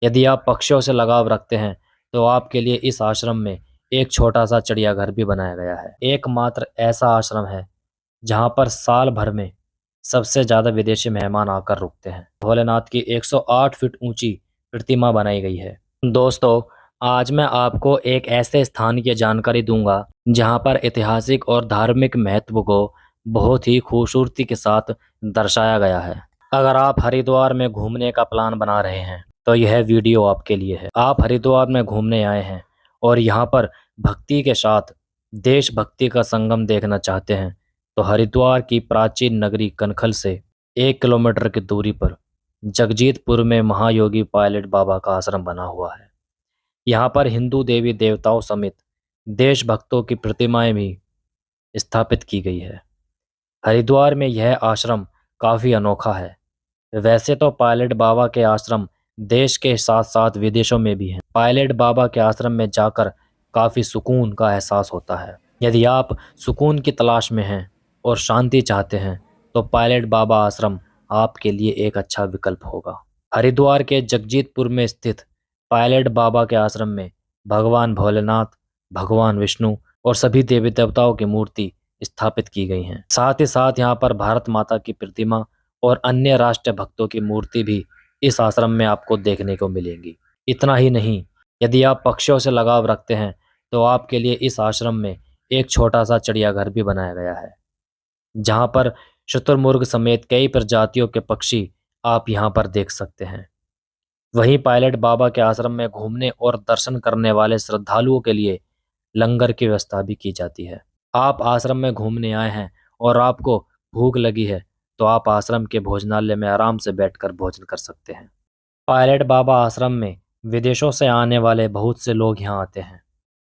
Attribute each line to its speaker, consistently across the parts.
Speaker 1: यदि आप पक्षियों से लगाव रखते हैं तो आपके लिए इस आश्रम में एक छोटा सा चिड़ियाघर भी बनाया गया है। एकमात्र ऐसा आश्रम है जहां पर साल भर में सबसे ज्यादा विदेशी मेहमान आकर रुकते हैं। भोलेनाथ की 108 फीट ऊंची प्रतिमा बनाई गई है। दोस्तों, आज मैं आपको एक ऐसे स्थान की जानकारी दूंगा जहां पर ऐतिहासिक और धार्मिक महत्व को बहुत ही खूबसूरती के साथ दर्शाया गया है। अगर आप हरिद्वार में घूमने का प्लान बना रहे हैं तो यह वीडियो आपके लिए है। आप हरिद्वार में घूमने आए हैं और यहाँ पर भक्ति के साथ देशभक्ति का संगम देखना चाहते हैं तो हरिद्वार की प्राचीन नगरी कनखल से 1 किलोमीटर की दूरी पर जगजीतपुर में महायोगी पायलट बाबा का आश्रम बना हुआ है। यहाँ पर हिंदू देवी देवताओं समेत देशभक्तों की प्रतिमाएं भी स्थापित की गई है। हरिद्वार में यह आश्रम काफी अनोखा है। वैसे तो पायलट बाबा के आश्रम देश के साथ साथ विदेशों में भी हैं। पायलट बाबा के आश्रम में जाकर काफी सुकून का एहसास होता है। यदि आप सुकून की तलाश में हैं और शांति चाहते हैं तो पायलट बाबा आश्रम आपके लिए एक अच्छा विकल्प होगा। हरिद्वार के जगजीतपुर में स्थित पायलट बाबा के आश्रम में भगवान भोलेनाथ, भगवान विष्णु और सभी देवी देवताओं की मूर्ति स्थापित की गई हैं। साथ ही साथ यहाँ पर भारत माता की प्रतिमा और अन्य राष्ट्र भक्तों की मूर्ति भी इस आश्रम में आपको देखने को मिलेंगी। इतना ही नहीं, यदि आप पक्षियों से लगाव रखते हैं तो आपके लिए इस आश्रम में एक छोटा सा चिड़ियाघर भी बनाया गया है, जहां पर शुतुरमुर्ग समेत कई प्रजातियों के पक्षी आप यहां पर देख सकते हैं। वहीं पायलट बाबा के आश्रम में घूमने और दर्शन करने वाले श्रद्धालुओं के लिए लंगर की व्यवस्था भी की जाती है। आप आश्रम में घूमने आए हैं और आपको भूख लगी है तो आप आश्रम के भोजनालय में आराम से बैठकर भोजन कर सकते हैं। पायलट बाबा आश्रम में विदेशों से आने वाले बहुत से लोग यहाँ आते हैं।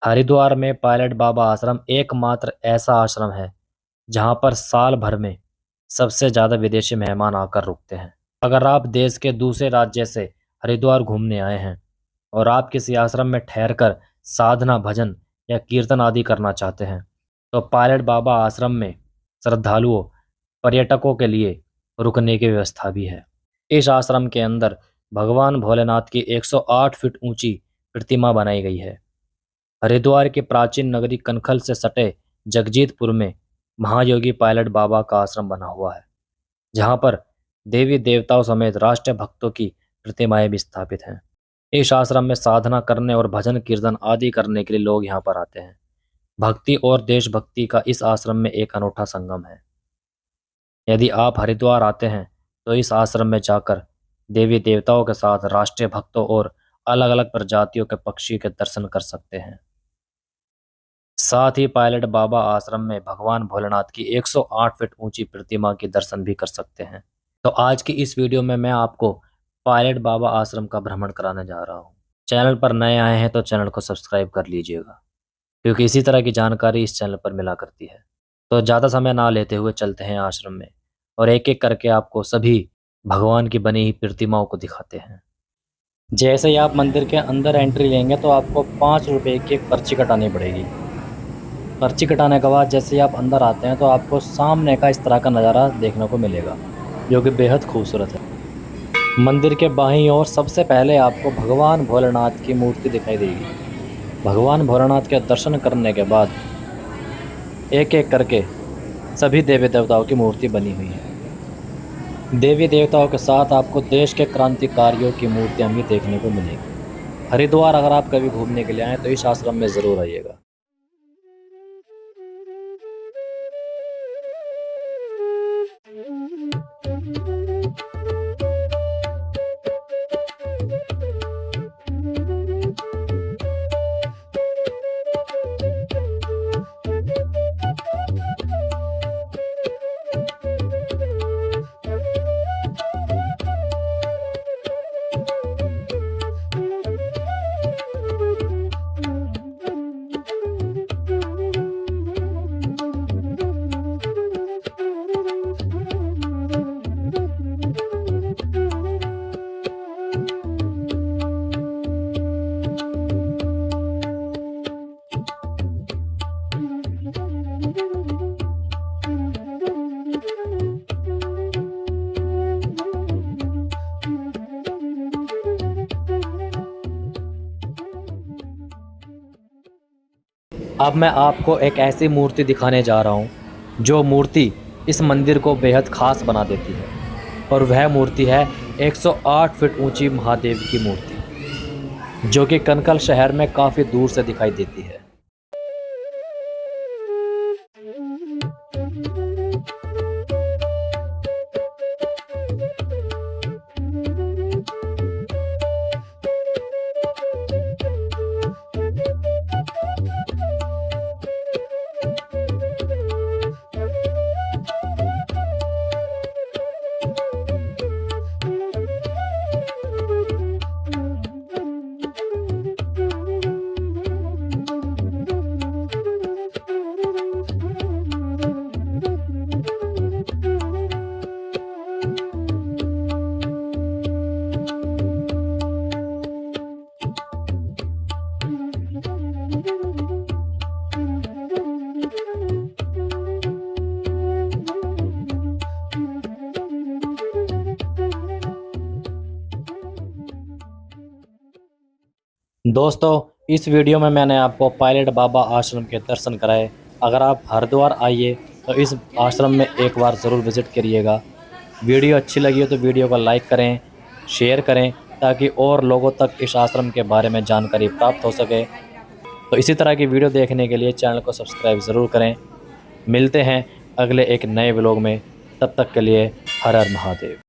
Speaker 1: हरिद्वार में पायलट बाबा आश्रम एकमात्र ऐसा आश्रम है जहाँ पर साल भर में सबसे ज्यादा विदेशी मेहमान आकर रुकते हैं। अगर आप देश के दूसरे राज्य से हरिद्वार घूमने आए हैं और आप किसी आश्रम में ठहरकर साधना, भजन या कीर्तन आदि करना चाहते हैं तो पायलट बाबा आश्रम में श्रद्धालुओं, पर्यटकों के लिए रुकने की व्यवस्था भी है। इस आश्रम के अंदर भगवान भोलेनाथ की 108 फीट ऊंची प्रतिमा बनाई गई है। हरिद्वार की प्राचीन नगरी कनखल से सटे जगजीतपुर में महायोगी पायलट बाबा का आश्रम बना हुआ है, जहां पर देवी देवताओं समेत राष्ट्रीय भक्तों की प्रतिमाएं भी स्थापित हैं। इस आश्रम में साधना करने और भजन कीर्तन आदि करने के लिए लोग यहाँ पर आते हैं। भक्ति और देशभक्ति का इस आश्रम में एक अनूठा संगम है। यदि आप हरिद्वार आते हैं तो इस आश्रम में जाकर देवी देवताओं के साथ राष्ट्रीय भक्तों और अलग अलग प्रजातियों के पक्षी के दर्शन कर सकते हैं। साथ ही पायलट बाबा आश्रम में भगवान भोलेनाथ की 108 फीट ऊंची प्रतिमा के दर्शन भी कर सकते हैं। तो आज की इस वीडियो में मैं आपको पायलट बाबा आश्रम का भ्रमण कराने जा रहा हूँ। चैनल पर नए आए हैं तो चैनल को सब्सक्राइब कर लीजिएगा, क्योंकि इसी तरह की जानकारी इस चैनल पर मिला करती है। तो ज़्यादा समय ना लेते हुए चलते हैं आश्रम में और एक एक करके आपको सभी भगवान की बनी हुई प्रतिमाओं को दिखाते हैं। जैसे ही आप मंदिर के अंदर एंट्री लेंगे तो आपको 5 रुपए की एक पर्ची कटानी पड़ेगी। पर्ची कटाने के बाद जैसे ही आप अंदर आते हैं तो आपको सामने का इस तरह का नज़ारा देखने को मिलेगा, जो कि बेहद खूबसूरत है। मंदिर के बाईं ओर सबसे पहले आपको भगवान भोलेनाथ की मूर्ति दिखाई देगी। भगवान भोलेनाथ के दर्शन करने के बाद एक एक करके सभी देवी देवताओं की मूर्ति बनी हुई है। देवी देवताओं के साथ आपको देश के क्रांतिकारियों की मूर्तियां भी देखने को मिलेंगी। हरिद्वार अगर आप कभी घूमने के लिए आएँ तो इस आश्रम में ज़रूर आइएगा। अब मैं आपको एक ऐसी मूर्ति दिखाने जा रहा हूँ जो मूर्ति इस मंदिर को बेहद खास बना देती है, और वह मूर्ति है 108 फीट ऊंची महादेव की मूर्ति, जो कि कनकल शहर में काफ़ी दूर से दिखाई देती है। दोस्तों, इस वीडियो में मैंने आपको पायलट बाबा आश्रम के दर्शन कराए। अगर आप हरिद्वार आइए तो इस आश्रम में एक बार ज़रूर विज़िट करिएगा। वीडियो अच्छी लगी हो तो वीडियो को लाइक करें, शेयर करें, ताकि और लोगों तक इस आश्रम के बारे में जानकारी प्राप्त हो सके। तो इसी तरह की वीडियो देखने के लिए चैनल को सब्सक्राइब ज़रूर करें। मिलते हैं अगले एक नए व्लॉग में, तब तक के लिए हर हर महादेव।